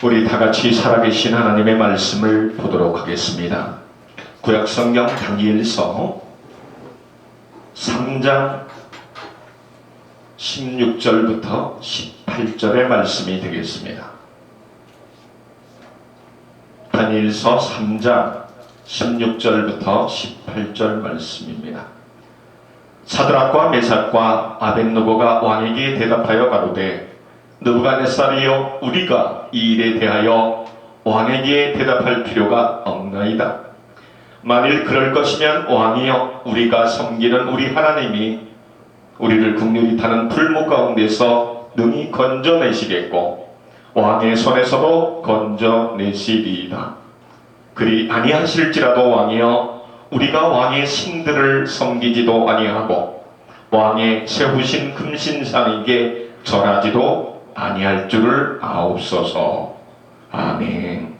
우리 다같이 살아계신 하나님의 말씀을 보도록 하겠습니다. 구약성경 다니엘서 3장 16절부터 18절의 말씀이 되겠습니다. 다니엘서 3장 16절부터 18절 말씀입니다. 사드락과 메삭과 아벳느고가 왕에게 대답하여 가로되 느부갓네살이여, 우리가 이 일에 대하여 왕에게 대답할 필요가 없나이다. 만일 그럴 것이면 왕이여, 우리가 섬기는 우리 하나님이 우리를 긍휼히 타는 불목 가운데서 능히 건져내시겠고 왕의 손에서도 건져내시리이다. 그리 아니하실지라도 왕이여, 우리가 왕의 신들을 섬기지도 아니하고 왕의 세우신 금신상에게 절하지도 아니할 줄을 아옵소서. 아멘.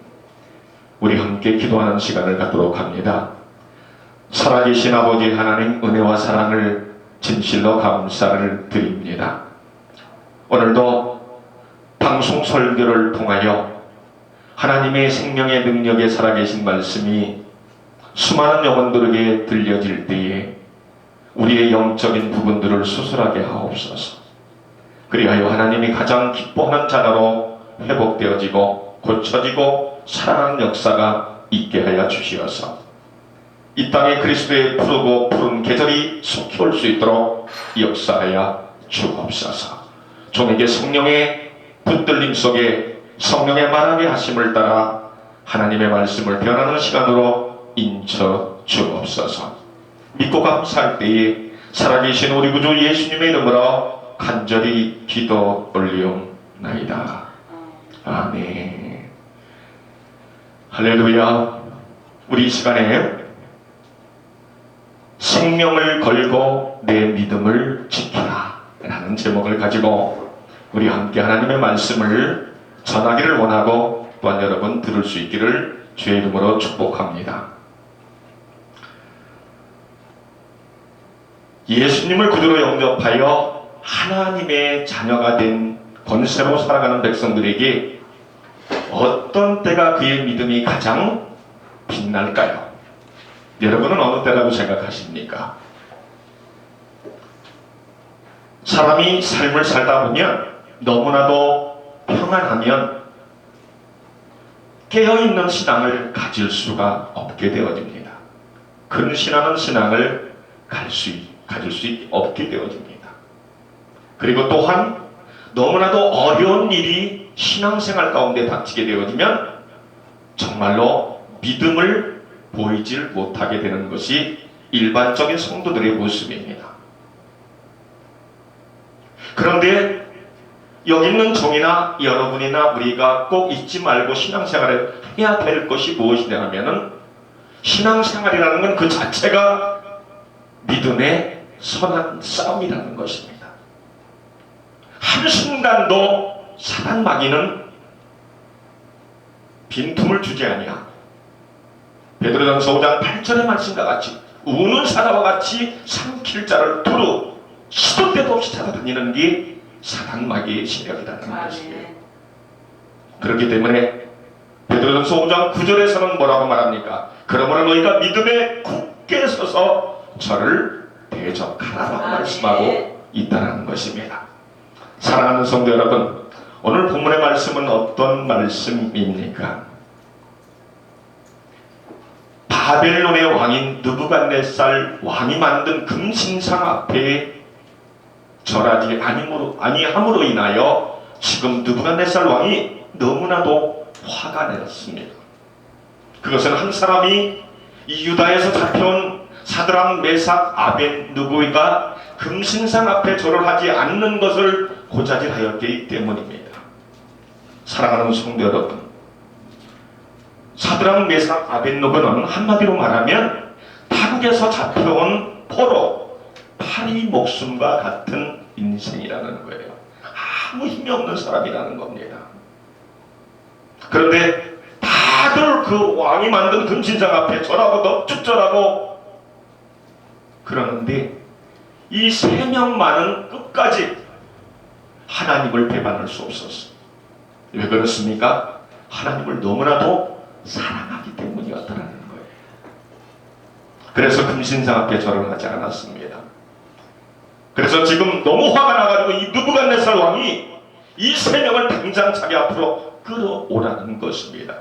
우리 함께 기도하는 시간을 갖도록 합니다. 살아계신 아버지 하나님, 은혜와 사랑을 진실로 감사를 드립니다. 오늘도 방송 설교를 통하여 하나님의 생명의 능력에 살아계신 말씀이 수많은 영혼들에게 들려질 때에 우리의 영적인 부분들을 수술하게 하옵소서. 그리하여 하나님이 가장 기뻐하는 자로 회복되어지고 고쳐지고 살아가는 역사가 있게 하여 주시어서 이 땅에 그리스도의 푸르고 푸른 계절이 속히 올 수 있도록 역사하여 주옵소서. 종에게 성령의 붙들림 속에 성령의 말하게 하심을 따라 하나님의 말씀을 변하는 시간으로 인쳐 주옵소서. 믿고 감사할 때에 살아계신 우리 구주 예수님의 이름으로 간절히 기도 올리옵나이다. 아멘. 할렐루야. 우리 이 시간에 생명을 걸고 내 믿음을 지키라 라는 제목을 가지고 우리 함께 하나님의 말씀을 전하기를 원하고 또한 여러분 들을 수 있기를 주의 이름으로 축복합니다. 예수님을 구주로 영접하여 하나님의 자녀가 된 권세로 살아가는 백성들에게 어떤 때가 그의 믿음이 가장 빛날까요? 여러분은 어느 때라고 생각하십니까? 사람이 삶을 살다 보면 너무나도 평안하면 깨어있는 신앙을 가질 수가 없게 되어집니다. 근신하는 신앙을 가질 수 없게 되어집니다. 그리고 또한 너무나도 어려운 일이 신앙생활 가운데 닥치게 되어지면 정말로 믿음을 보이질 못하게 되는 것이 일반적인 성도들의 모습입니다. 그런데 여기 있는 종이나 여러분이나 우리가 꼭 잊지 말고 신앙생활을 해야 될 것이 무엇이냐 하면은 신앙생활이라는 건 그 자체가 믿음의 선한 싸움이라는 것입니다. 한순간도 사단 마귀는 빈틈을 주지 아니하고 베드로전서 5장 8절의 말씀과 같이 우는 사자와 같이 삼킬 자를 두루 시도 때도 없이 찾아다니는 게 사단 마귀의 세력이라는 것이에요. 그렇기 때문에 베드로전서 5장 9절에서는 뭐라고 말합니까? 그러므로 너희가 믿음에 굳게 서서 저를 대적하라라고 말씀하고 있다는 것입니다. 사랑하는 성도 여러분, 오늘 본문의 말씀은 어떤 말씀입니까? 바벨론의 왕인 느부갓네살 왕이 만든 금신상 앞에 절하지 아니함으로 인하여 지금 느부갓네살 왕이 너무나도 화가 났습니다. 그것은 한 사람이 이 유다에서 잡혀온 사드락, 메삭, 아벳느고가 금신상 앞에 절을 하지 않는 것을 고자질하였기 때문입니다. 사랑하는 성도 여러분, 사드락, 메삭, 아벳느고는 한마디로 말하면 타국에서 잡혀온 포로, 파리 목숨과 같은 인생이라는 거예요. 아무 힘이 없는 사람이라는 겁니다. 그런데 다들 그 왕이 만든 금신상 앞에 절하고 넙죽절하고 그러는데 이 세 명만은 끝까지 하나님을 배반할 수 없었어요. 왜 그렇습니까? 하나님을 너무나도 사랑하기 때문이었다라는 거예요. 그래서 금신상 앞에 절을 하지 않았습니다. 그래서 지금 너무 화가 나가지고 이 느부갓네살 왕이 이 세 명을 당장 자기 앞으로 끌어오라는 것입니다.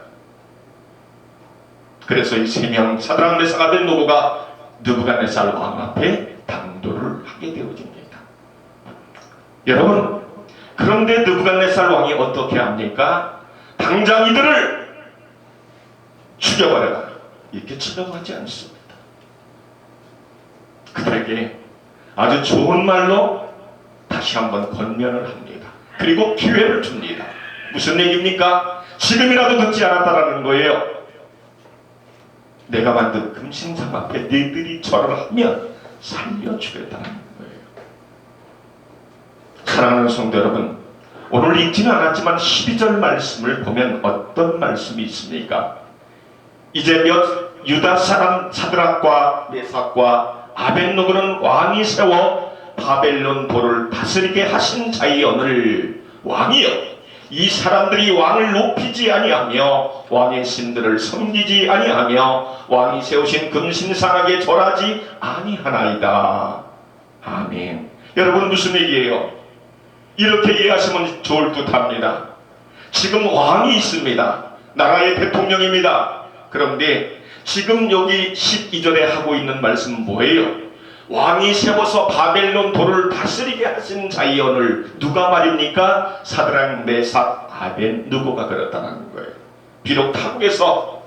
그래서 이 세 명 사드락 메삭 아벳느고가 느부갓네살 왕 앞에 당도를 하게 되어집니다. 여러분, 그런데 느부갓네살 왕이 어떻게 합니까? 당장 이들을 죽여버려라 이렇게 처형하지 않습니다. 그들에게 아주 좋은 말로 다시 한번 권면을 합니다. 그리고 기회를 줍니다. 무슨 얘기입니까? 지금이라도 듣지 않았다라는 거예요. 내가 만든 금신상 앞에 너희들이 절을 하면 살려주겠다는 거예요. 사랑하는 성도 여러분, 오늘 읽지는 않았지만 12절 말씀을 보면 어떤 말씀이 있습니까? 이제 유다 사람 사드락과 메삭과 아벳느고는 왕이 세워 바벨론 도를 다스리게 하신 자이언을 왕이여, 이 사람들이 왕을 높이지 아니하며 왕의 신들을 섬기지 아니하며 왕이 세우신 금신상에게 절하지 아니하나이다. 아멘. 여러분, 무슨 얘기예요? 이렇게 이해하시면 좋을 듯합니다. 지금 왕이 있습니다. 나라의 대통령입니다. 그런데 지금 여기 12절에 하고 있는 말씀은 뭐예요? 왕이 세워서 바벨론 도를 다스리게 하신 자이언을 누가 말입니까? 사드락 메삭 아벳느고가 그렇다는 거예요. 비록 타국에서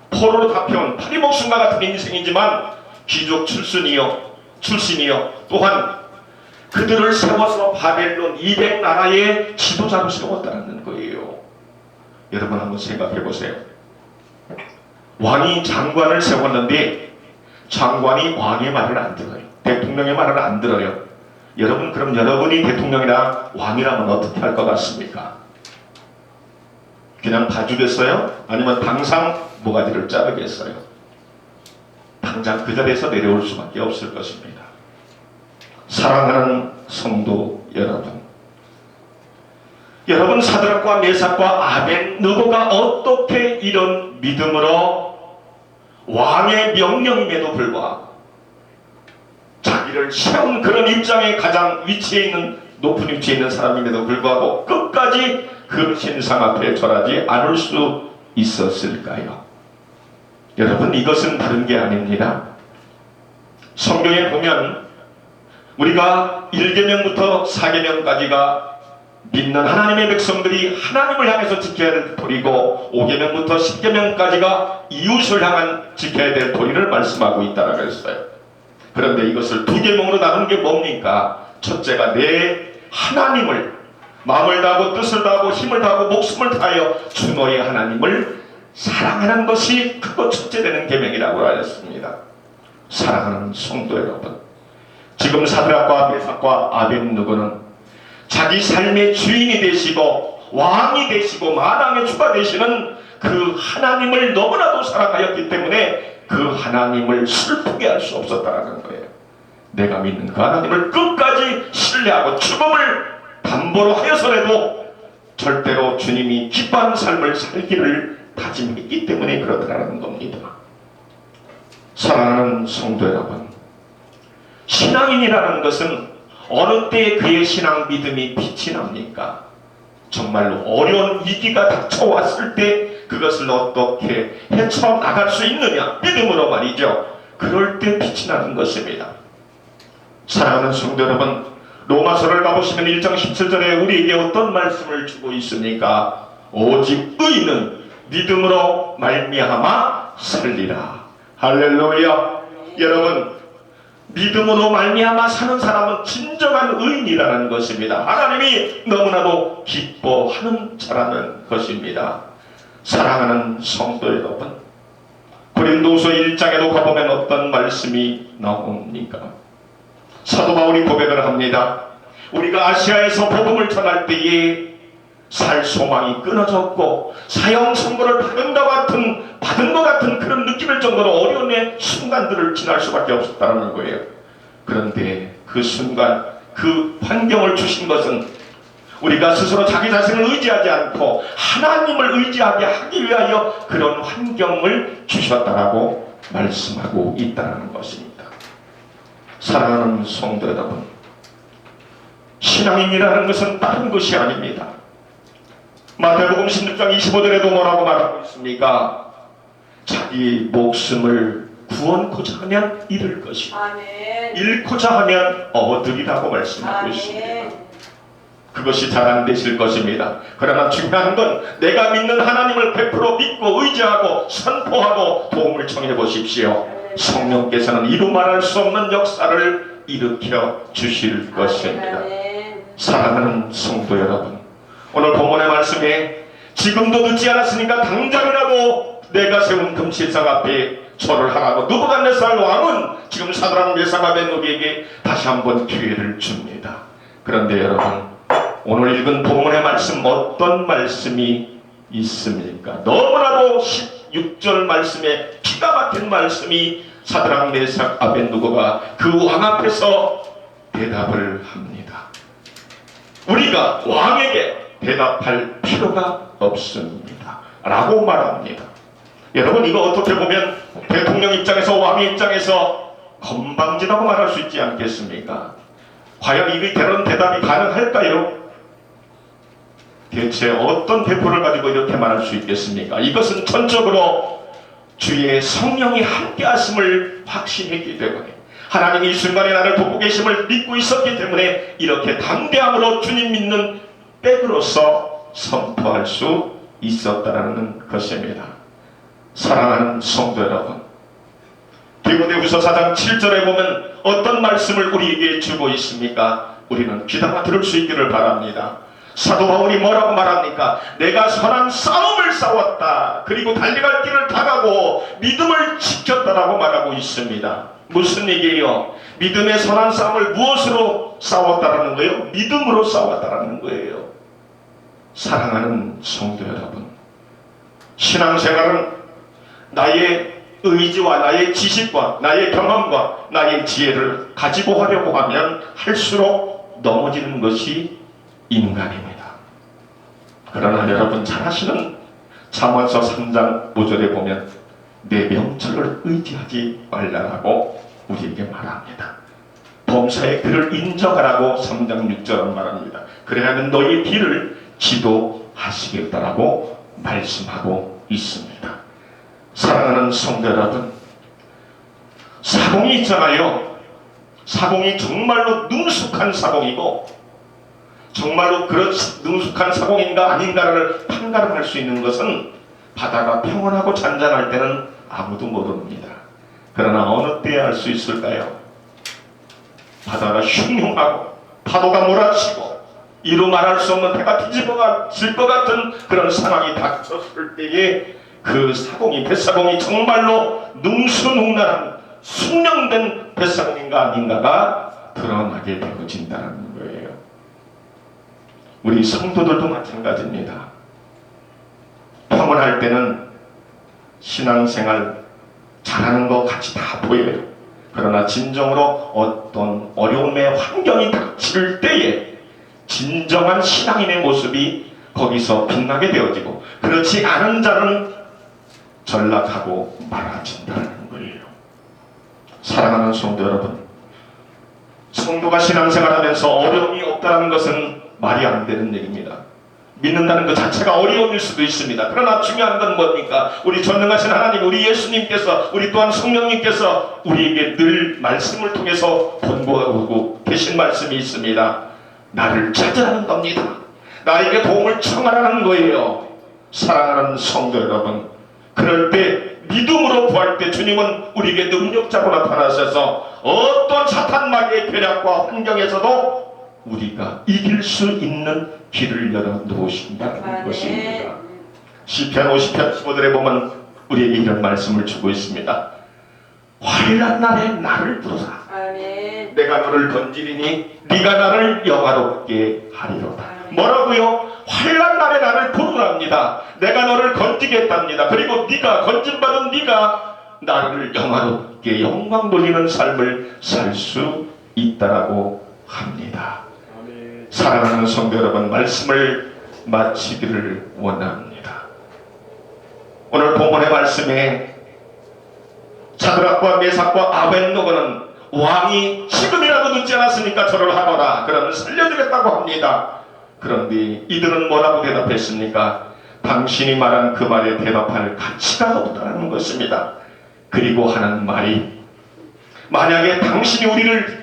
포로로 잡혀온 파리 목숨과 같은 인생이지만 귀족 출신이요 또한 그들을 세워서 바벨론 200나라의 지도자로 세웠다는 거예요. 여러분 한번 생각해 보세요. 왕이 장관을 세웠는데 장관이 왕의 말을 안 들어요. 대통령의 말을 안 들어요. 여러분, 그럼 여러분이 대통령이나 왕이라면 어떻게 할 것 같습니까? 그냥 봐주겠어요? 아니면 당장 모가지를 자르겠어요? 당장 그 자리에서 내려올 수밖에 없을 것입니다. 사랑하는 성도 여러분, 여러분 사드락과 메삭과 아벳느고가 어떻게 이런 믿음으로 왕의 명령임에도 불구하고 자기를 세운 그런 입장에 가장 위치에 있는 높은 위치에 있는 사람임에도 불구하고 끝까지 그 신상 앞에 절하지 않을 수 있었을까요? 여러분, 이것은 다른 게 아닙니다. 성경에 보면 우리가 1계명부터 4계명까지가 믿는 하나님의 백성들이 하나님을 향해서 지켜야 될 도리고 5계명부터 10계명까지가 이웃을 향한 지켜야 될 도리를 말씀하고 있다고 했어요. 그런데 이것을 2계명으로 나눈 게 뭡니까? 첫째가 내 하나님을 마음을 다하고 뜻을 다하고 힘을 다하고 목숨을 다하여 주 너의 하나님을 사랑하는 것이 그거 첫째 되는 계명이라고 하였습니다. 사랑하는 성도 여러분, 지금 사드락과 메삭과 아벳느고는 자기 삶의 주인이 되시고 왕이 되시고 만왕의 주가 되시는 그 하나님을 너무나도 사랑하였기 때문에 그 하나님을 슬프게 할 수 없었다는 거예요. 내가 믿는 그 하나님을 끝까지 신뢰하고 죽음을 담보로 하여서라도 절대로 주님이 기뻐하는 삶을 살기를 다짐했기 때문에 그러더라는 겁니다. 사랑하는 성도 여러분, 신앙인이라는 것은 어느 때 그의 신앙 믿음이 빛이 납니까? 정말로 어려운 위기가 닥쳐왔을 때 그것을 어떻게 헤쳐나갈 수 있느냐, 믿음으로 말이죠. 그럴 때 빛이 나는 것입니다. 사랑하는 성도 여러분, 로마서를 가보시면 1장 17절에 우리에게 어떤 말씀을 주고 있습니까? 오직 의인은 믿음으로 말미암아 살리라. 할렐루야. 여러분, 믿음으로 말미암아 사는 사람은 진정한 의인이라는 것입니다. 하나님이 너무나도 기뻐하는 자라는 것입니다. 사랑하는 성도 여러분, 고린도서 1장에도 가보면 어떤 말씀이 나옵니까? 사도 바울이 고백을 합니다. 우리가 아시아에서 복음을 전할 때에 살 소망이 끊어졌고 사형 선고를 받은 것 같은 그런 느낌일 정도로 어려운 순간들을 지날 수밖에 없었다는 거예요. 그런데 그 순간 그 환경을 주신 것은 우리가 스스로 자기 자신을 의지하지 않고 하나님을 의지하게 하기 위하여 그런 환경을 주셨다라고 말씀하고 있다는 것입니다. 사랑하는 성도 여러분, 신앙인이라는 것은 다른 것이 아닙니다. 마태복음 16장 25절에도 뭐라고 말하고 있습니까? 자기 목숨을 구원코자 하면 잃을 것이고 잃고자 하면 얻으리라고 말씀하고 있습니다. 그것이 잘 안 되실 것입니다. 그러나 중요한 건 내가 믿는 하나님을 100% 믿고 의지하고 선포하고 도움을 청해 보십시오. 성령께서는 이루 말할 수 없는 역사를 일으켜 주실 것입니다. 사랑하는 성도 여러분, 오늘 본문의 말씀에 지금도 늦지 않았으니까 당장이라도 내가 세운 금실상 앞에 절을 하라고 느부갓네살 왕은 지금 사드락 메삭 아벤노고에게 다시 한번 기회를 줍니다. 그런데 여러분, 오늘 읽은 본문의 말씀 어떤 말씀이 있습니까? 너무나도 16절 말씀에 기가 막힌 말씀이 사드락 메삭 아벤노고가 그 왕 앞에서 대답을 합니다. 우리가 왕에게 대답할 필요가 없습니다 라고 말합니다. 여러분, 이거 어떻게 보면 대통령 입장에서 왕의 입장에서 건방지다고 말할 수 있지 않겠습니까? 과연 이런 대답이 가능할까요? 대체 어떤 대포를 가지고 이렇게 말할 수 있겠습니까? 이것은 전적으로 주의 성령이 함께 하심을 확신했기 때문에, 하나님이 이 순간에 나를 돕고 계심을 믿고 있었기 때문에 이렇게 담대함으로 주님 믿는 백으로서 선포할 수 있었다는 것입니다. 사랑하는 성도 여러분, 디모데후서 4장 7절에 보면 어떤 말씀을 우리에게 주고 있습니까? 우리는 귀담아 들을 수 있기를 바랍니다. 사도 바울이 뭐라고 말합니까? 내가 선한 싸움을 싸웠다. 그리고 달려갈 길을 다가고 믿음을 지켰다라고 말하고 있습니다. 무슨 얘기예요? 믿음의 선한 싸움을 무엇으로 싸웠다라는 거예요? 믿음으로 싸웠다라는 거예요. 사랑하는 성도 여러분, 신앙생활은 나의 의지와 나의 지식과 나의 경험과 나의 지혜를 가지고 하려고 하면 할수록 넘어지는 것이 인간입니다. 그러나 여러분 잘 아시는 잠언서 3장 5절에 보면 내 명철을 의지하지 말라라고 우리에게 말합니다. 범사의 그를 인정하라고 3장 6절은 말합니다. 그래야면 너희 길을 지도하시겠다라고 말씀하고 있습니다. 사랑하는 성도 여러분, 사공이 있잖아요. 사공이 정말로 능숙한 사공이고, 정말로 그런 능숙한 사공인가 아닌가를 판가름할 수 있는 것은 바다가 평온하고 잔잔할 때는 아무도 모릅니다. 그러나 어느 때에 알 수 있을까요? 바다가 흉흉하고 파도가 몰아치고 이루 말할 수 없는 배가 뒤집어질 것 같은 그런 상황이 닥쳤을 때에 그 사공이, 뱃사공이 정말로 능수능란한 숙련된 뱃사공인가 아닌가가 드러나게 되어진다는 거예요. 우리 성도들도 마찬가지입니다. 평온할 때는 신앙생활 잘하는 것 같이 다 보여요. 그러나 진정으로 어떤 어려움의 환경이 닥칠 때에 진정한 신앙인의 모습이 거기서 빛나게 되어지고, 그렇지 않은 자는 전락하고 말아진다는 거예요. 사랑하는 성도 여러분, 성도가 신앙생활하면서 어려움이 없다는 것은 말이 안 되는 얘기입니다. 믿는다는 것 자체가 어려움일 수도 있습니다. 그러나 중요한 건 뭡니까? 우리 전능하신 하나님, 우리 예수님께서, 우리 또한 성령님께서 우리에게 늘 말씀을 통해서 권고하고 계신 말씀이 있습니다. 나를 찾으라는 겁니다. 나에게 도움을 청하라는 거예요. 사랑하는 성도 여러분, 그럴 때 믿음으로 구할 때 주님은 우리에게 능력자로 나타나셔서 어떤 사탄 마귀의 괴략과 환경에서도 우리가 이길 수 있는 길을 열어놓으신다는 것입니다. 시편 50편 15절에 보면 우리에게 이런 말씀을 주고 있습니다. 화려한 날에 나를 부르라. 아멘. 내가 너를 건지리니 네가 나를 영화롭게 하리로다. 뭐라고요? 환난 날에 나를 부르랍니다. 내가 너를 건지겠답니다. 그리고 네가 건진받은 네가 나를 영화롭게 영광 돌리는 삶을 살 수 있다라고 합니다. 사랑하는 성도 여러분, 말씀을 마치기를 원합니다. 오늘 본문의 말씀에 사드락과 메삭과 아벳노고는 왕이 지금이라도 늦지 않았으니까 절을 하거라, 그러면 살려주겠다고 합니다. 그런데 이들은 뭐라고 대답했습니까? 당신이 말한 그 말에 대답할 가치가 없다는 것입니다. 그리고 하는 말이, 만약에 당신이 우리를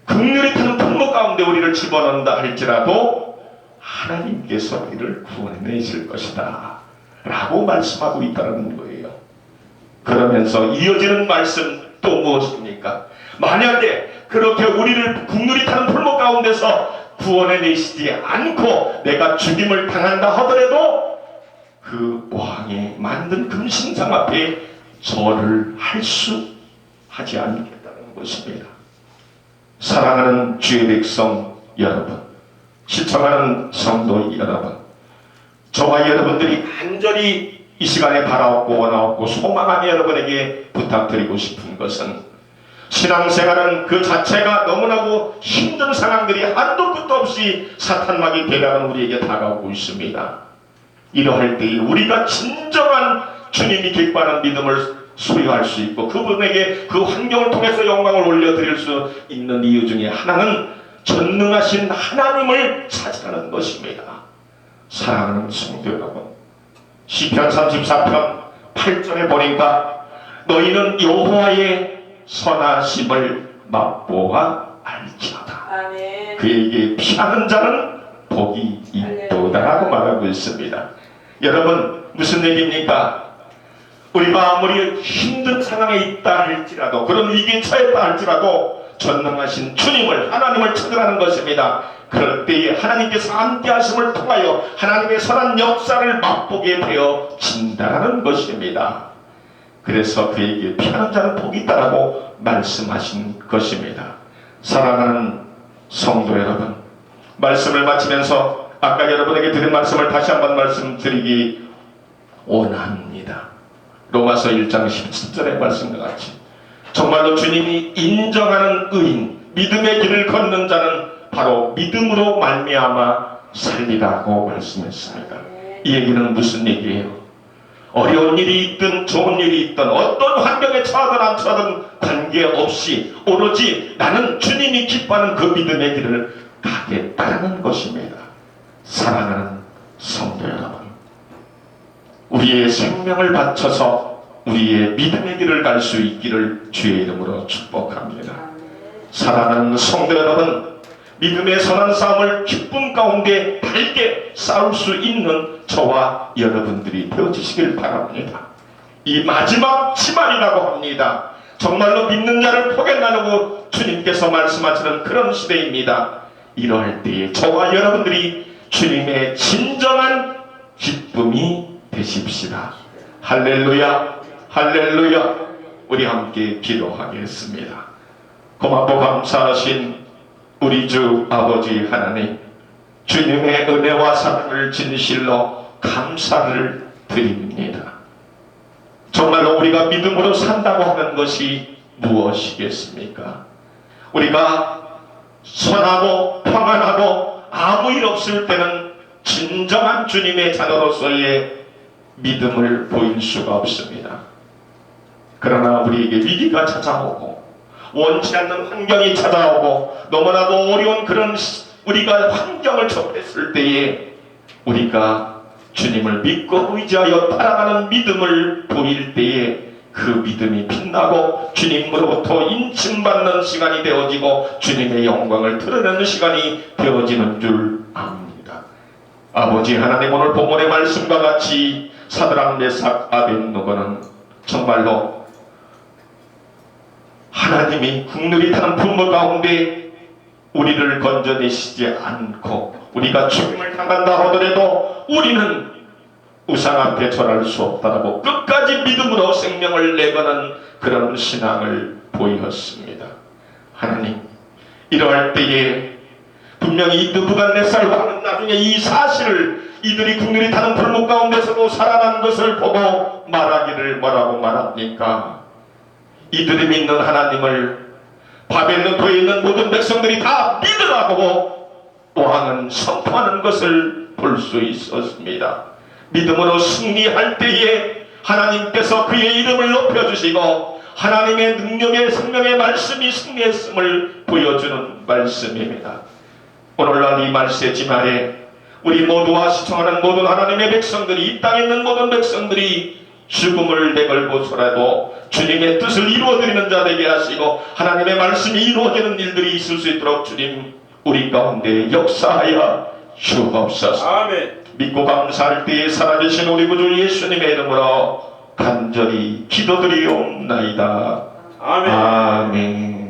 긍휼히 타는 풍목 가운데 우리를 집어넣는다 할지라도 하나님께서 우리를 구원해내실 것이다 라고 말씀하고 있다는 거예요. 그러면서 이어지는 말씀 또 무엇입니까? 만약에 그렇게 우리를 긍휼히 타는 풀목 가운데서 구원해내시지 않고 내가 죽임을 당한다 하더라도 그 왕이 만든 금신상 앞에 절을 하지 않겠다는 것입니다. 사랑하는 주의 백성 여러분, 시청하는 성도 여러분, 저와 여러분들이 간절히 이 시간에 바라옵고 원하옵고 소망하며 여러분에게 부탁드리고 싶은 것은, 신앙생활은 그 자체가 너무나도 힘든 상황들이 한도 끝도 없이 사탄막이 대량은 우리에게 다가오고 있습니다. 이러할 때에 우리가 진정한 주님이 기뻐하는 믿음을 소유할 수 있고 그분에게 그 환경을 통해서 영광을 올려드릴 수 있는 이유 중에 하나는 전능하신 하나님을 찾으라는 것입니다. 사랑하는 성도 여러분, 시편 34편 8절에 보니까 너희는 여호와의 선하심을 맛보아 알지어다. 아멘. 그에게 피하는 자는 복이 있도다라고 말하고 있습니다. 여러분, 무슨 얘기입니까? 우리가 아무리 힘든 상황에 있다 할지라도, 그런 위기에 처했다 할지라도 전능하신 주님을, 하나님을 찾으라는 것입니다. 그럴 때에 하나님께서 함께 하심을 통하여 하나님의 선한 역사를 맛보게 되어진다는 것입니다. 그래서 그에게 피하는 자는 복이 있다라고 말씀하신 것입니다. 사랑하는 성도 여러분, 말씀을 마치면서 아까 여러분에게 드린 말씀을 다시 한번 말씀드리기 원합니다. 로마서 1장 17절의 말씀과 같이 정말로 주님이 인정하는 의인, 믿음의 길을 걷는 자는 바로 믿음으로 말미암아 살리라고 말씀했습니다. 이 얘기는 무슨 얘기예요? 어려운 일이 있든 좋은 일이 있든 어떤 환경에 처하든 안 처하든 관계없이 오로지 나는 주님이 기뻐하는 그 믿음의 길을 가겠다는 것입니다. 사랑하는 성도 여러분, 우리의 생명을 바쳐서 우리의 믿음의 길을 갈 수 있기를 주의 이름으로 축복합니다. 사랑하는 성도 여러분, 믿음의 선한 싸움을 기쁨 가운데 밝게 싸울 수 있는 저와 여러분들이 되어주시길 바랍니다. 이 마지막 치말이라고 합니다. 정말로 믿는 자를 포개 나누고 주님께서 말씀하시는 그런 시대입니다. 이러할 때에 저와 여러분들이 주님의 진정한 기쁨이 되십시다. 할렐루야, 할렐루야. 우리 함께 기도하겠습니다. 고맙고 감사하신 우리 주 아버지 하나님, 주님의 은혜와 사랑을 진실로 감사를 드립니다. 정말로 우리가 믿음으로 산다고 하는 것이 무엇이겠습니까? 우리가 선하고 평안하고 아무 일 없을 때는 진정한 주님의 자녀로서의 믿음을 보일 수가 없습니다. 그러나 우리에게 위기가 찾아오고 원치 않는 환경이 찾아오고 너무나도 어려운 그런 우리가 환경을 접했을 때에 우리가 주님을 믿고 의지하여 따라가는 믿음을 보일 때에 그 믿음이 빛나고 주님으로부터 인침받는 시간이 되어지고 주님의 영광을 드러내는 시간이 되어지는 줄 압니다. 아버지 하나님, 오늘 본문의 말씀과 같이 사드락 메삭 아벳노고는 정말로 하나님이 긍휼히 타는 부모 가운데 우리를 건져내시지 않고 우리가 죽임을 당한다 하더라도 우리는 우상 앞에 절할 수 없다라고 끝까지 믿음으로 생명을 내거는 그런 신앙을 보이었습니다. 하나님, 이러할 때에 분명히 이 느부갓네살 왕은 나중에 이 사실을 이들이 긍휼히 타는 불목 가운데서도 살아난 것을 보고 말하기를 뭐라고 말합니까? 이들이 믿는 하나님을 바벨론도에 있는 모든 백성들이 다 믿으라고 왕은 선포하는 것을 볼 수 있었습니다. 믿음으로 승리할 때에 하나님께서 그의 이름을 높여주시고 하나님의 능력의 생명의 말씀이 승리했음을 보여주는 말씀입니다. 오늘날 이 말세지 말에 우리 모두와 시청하는 모든 하나님의 백성들이, 이 땅에 있는 모든 백성들이 죽음을 내걸고서라도 주님의 뜻을 이루어드리는 자 되게 하시고 하나님의 말씀이 이루어지는 일들이 있을 수 있도록 주님 우리 가운데 역사하여 주옵소서. 아멘. 믿고 감사할 때에 살아계신 우리 구주 예수님의 이름으로 간절히 기도드리옵나이다. 아멘. 아멘.